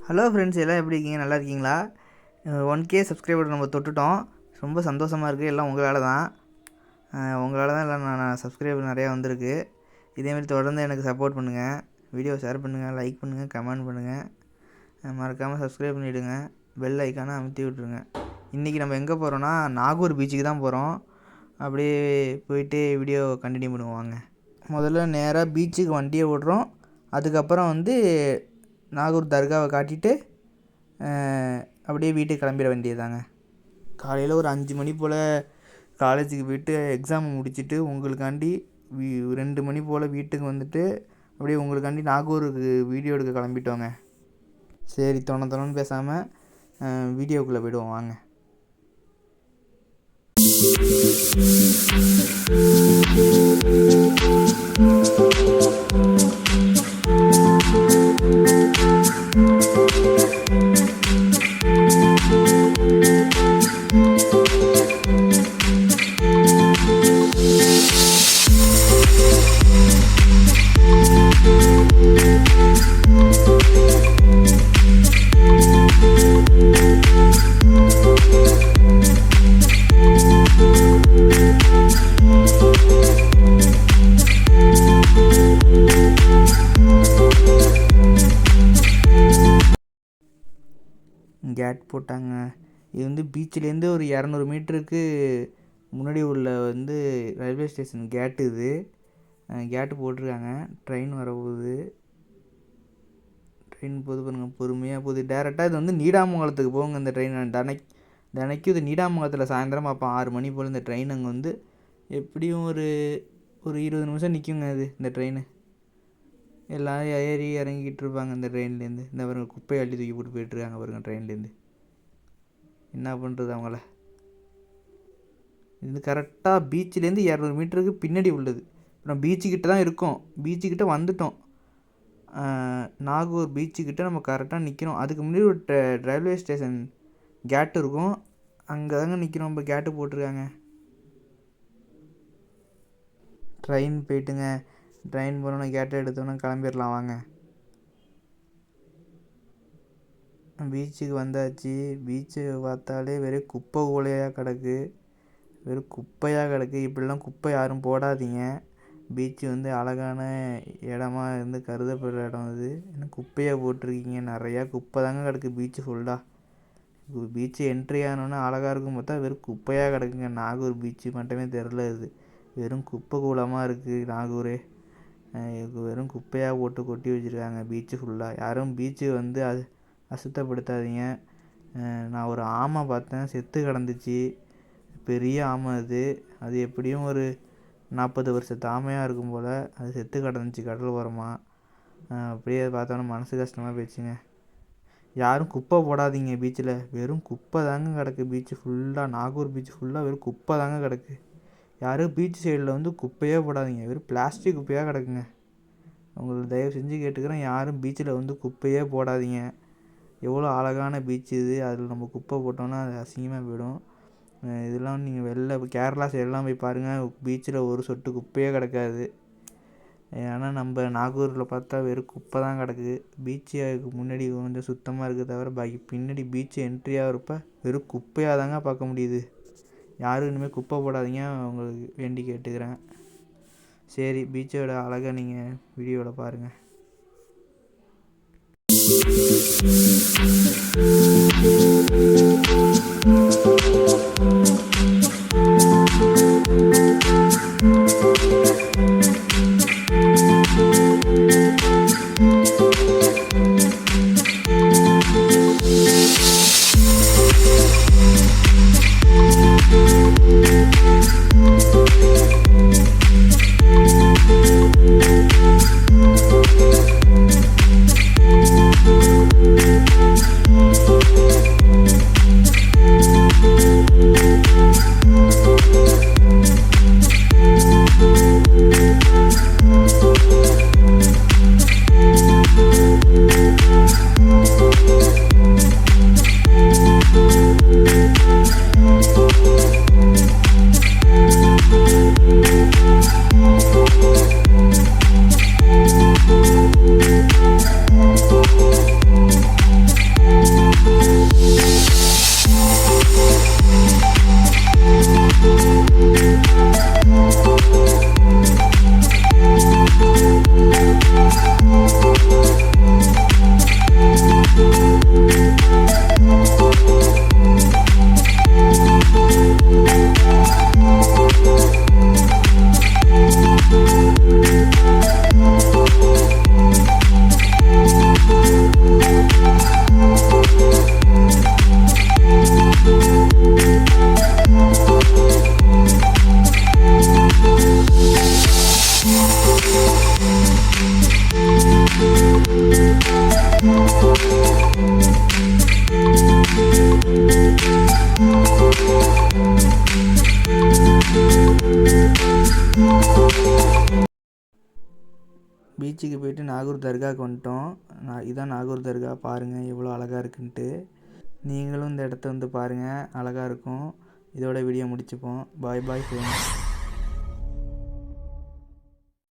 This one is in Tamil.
ஹலோ ஃப்ரெண்ட்ஸ், எல்லாம் எப்படி இருக்கீங்க? நல்லா இருக்கீங்களா? 1K சப்ஸ்கிரைபர் நம்ம தொட்டுட்டோம். ரொம்ப சந்தோஷமாக இருக்குது. எல்லாம் உங்களால் தான். எல்லாம் நான் சப்ஸ்கிரைபர் நிறையா வந்திருக்கு. இதேமாதிரி தொடர்ந்து எனக்கு சப்போர்ட் பண்ணுங்கள். வீடியோ ஷேர் பண்ணுங்கள், லைக் பண்ணுங்கள், கமெண்ட் பண்ணுங்கள். மறக்காமல் சப்ஸ்கிரைப் பண்ணிவிடுங்க. பெல் ஐக்கானை அமுத்தி விட்ருங்க. இன்றைக்கி நம்ம எங்கே போகிறோன்னா, நாகூர் பீச்சுக்கு தான் போகிறோம். அப்படியே போயிட்டு வீடியோ கண்டினியூ பண்ணுவாங்க. முதல்ல நேராக பீச்சுக்கு வண்டியை விட்றோம். அதுக்கப்புறம் நாகூர் தர்காவை காட்டிட்டு அப்படியே வீட்டுக்கு கிளம்பிட வேண்டியதாங்க. காலையில் ஒரு 5 மணி போல் காலேஜுக்கு போய்ட்டு எக்ஸாம் முடிச்சுட்டு உங்களுக்காண்டி 2 மணி போல் வீட்டுக்கு வந்துட்டு அப்படியே உங்களுக்காண்டி நாகூருக்கு வீடியோ எடுக்க கிளம்பிட்டோங்க. சரி, தொணன்னு பேசாமல் வீடியோக்குள்ளே போய்டுவோம் வாங்க. கேட் போட்டாங்க. இது பீச்சிலேருந்து ஒரு 200 மீட்டருக்கு முன்னாடி உள்ள ரயில்வே ஸ்டேஷன் கேட்டு. இது கேட்டு போட்டிருக்காங்க. ட்ரெயின் வரப்போகுது. ட்ரெயின் போகுது பாருங்கள், பொறுமையாக போகுது. டேரெக்டாக இது நீடாமங்கலத்துக்கு போகுங்க. இந்த ட்ரெயின் தினைக்கும் இது நீடாமங்கலத்தில் சாயந்தரம் பார்ப்போம் 6 மணி போல். இந்த ட்ரெயின் அங்கே எப்படியும் ஒரு 20 நிமிஷம் நிற்குங்க. இந்த ட்ரெயின் எல்லோரும் ஏறி இறங்கிக்கிட்டு இருப்பாங்க இந்த ட்ரெயின்லேருந்து. இந்த பாருங்க, குப்பையை அள்ளி தூக்கி போட்டு போயிட்டுருக்காங்க பாருங்க ட்ரெயின்லேருந்து. என்ன பண்ணுறது அவங்கள. இது கரெக்டாக பீச்சிலேருந்து 200 மீட்டருக்கு பின்னாடி உள்ளது. நம்ம பீச்சுக்கிட்ட தான் இருக்கோம். பீச்சுக்கிட்ட வந்துட்டோம். நாகூர் பீச்சுக்கிட்ட நம்ம கரெக்டாக நிற்கிறோம். அதுக்கு முன்னாடி ஒரு ரயில்வே ஸ்டேஷன் கேட்டு இருக்கும். அங்கே தாங்க நிற்கிறோம். இப்போ கேட்டு போட்டிருக்காங்க. ட்ரெயின் போய்ட்டுங்க. ட்ரெயின் போனோன்னே கேட்டை எடுத்தோன்னே கிளம்பிடலாம் வாங்க. பீச்சுக்கு வந்தாச்சு. பீச்சு பார்த்தாலே வெறும் குப்பை கூலையாக கிடக்கு. வெறும் குப்பையாக கிடக்கு. இப்படிலாம் குப்பை யாரும் போடாதீங்க. பீச்சு அழகான இடமா கருதப்படுற இடம். இது என்ன குப்பையாக போட்டிருக்கீங்க? நிறையா குப்பை தாங்க கிடக்கு பீச்சு ஃபுல்லாக. பீச்சு என்ட்ரி ஆனோன்னா அழகாக இருக்கும் பார்த்தா வெறும் குப்பையாக கிடக்குங்க. நாகூர் பீச்சு மட்டுமே தெரில. இது வெறும் குப்பை கூலமாக இருக்குது நாகூர். வெறும் குப்பையாக போட்டு கொட்டி வச்சுருக்காங்க பீச்சு ஃபுல்லாக. யாரும் பீச்சு அசுத்தப்படுத்தாதீங்க. நான் ஒரு ஆமை பார்த்தேன், செத்து கிடந்துச்சு. பெரிய ஆமை அது எப்படியும் ஒரு 40 வருஷத்து ஆமையாக இருக்கும் போல். அது செத்து கிடந்துச்சு கடல் ஓரமாக. அப்படியே பார்த்தோன்னா மனசு கஷ்டமாக போயிடுச்சுங்க. யாரும் குப்பை போடாதீங்க பீச்சில். வெறும் குப்பை தாங்க கிடக்கு பீச்சு ஃபுல்லாக. நாகூர் பீச்சு ஃபுல்லாக வெறும் குப்பை தாங்க கிடக்கு. யாரும் பீச் சைடில் குப்பையே போடாதீங்க. வெறும் பிளாஸ்டிக் குப்பையாக கிடக்குங்க. உங்களுக்கு தயவு செஞ்சு கேட்டுக்கிறேன், யாரும் பீச்சில் குப்பையே போடாதீங்க. எவ்வளோ அழகான பீச் இது. அதில் நம்ம குப்பை போட்டோன்னா அது அசிங்கமாக போயிடும். இதெல்லாம் நீங்கள் வெளில கேரளா சைடெலாம் போய் பாருங்கள், பீச்சில் ஒரு சொட்டு குப்பையே கிடக்காது. ஏன்னா நம்ம நாகூரில் பார்த்தா வெறும் குப்பை தான் கிடக்குது. பீச்சுக்கு முன்னாடி கொஞ்சம் சுத்தமாக இருக்குது தவிர பாக்கி பின்னாடி பீச்சு என்ட்ரி ஆகிறப்ப வெறும் குப்பையாக தாங்க பார்க்க முடியுது. யாரும் இனிமேல் குப்பை போடாதீங்க, உங்களுக்கு வேண்டி கேட்டுக்கிறேன். சரி, பீச்சோட அழகை நீங்கள் வீடியோவில் பாருங்கள். பீச்சுக்கு போயிட்டு நாகூர் தர்காவுக்கு வந்துட்டோம். இதான் நாகூர் தர்கா, பாருங்கள் எவ்வளோ அழகாக இருக்குன்ட்டு. நீங்களும் இந்த இடத்த வந்து பாருங்கள், அழகாக இருக்கும். இதோட வீடியோ முடிச்சுப்போம். பாய் பாய் ஃப்ரெண்ட்ஸ்.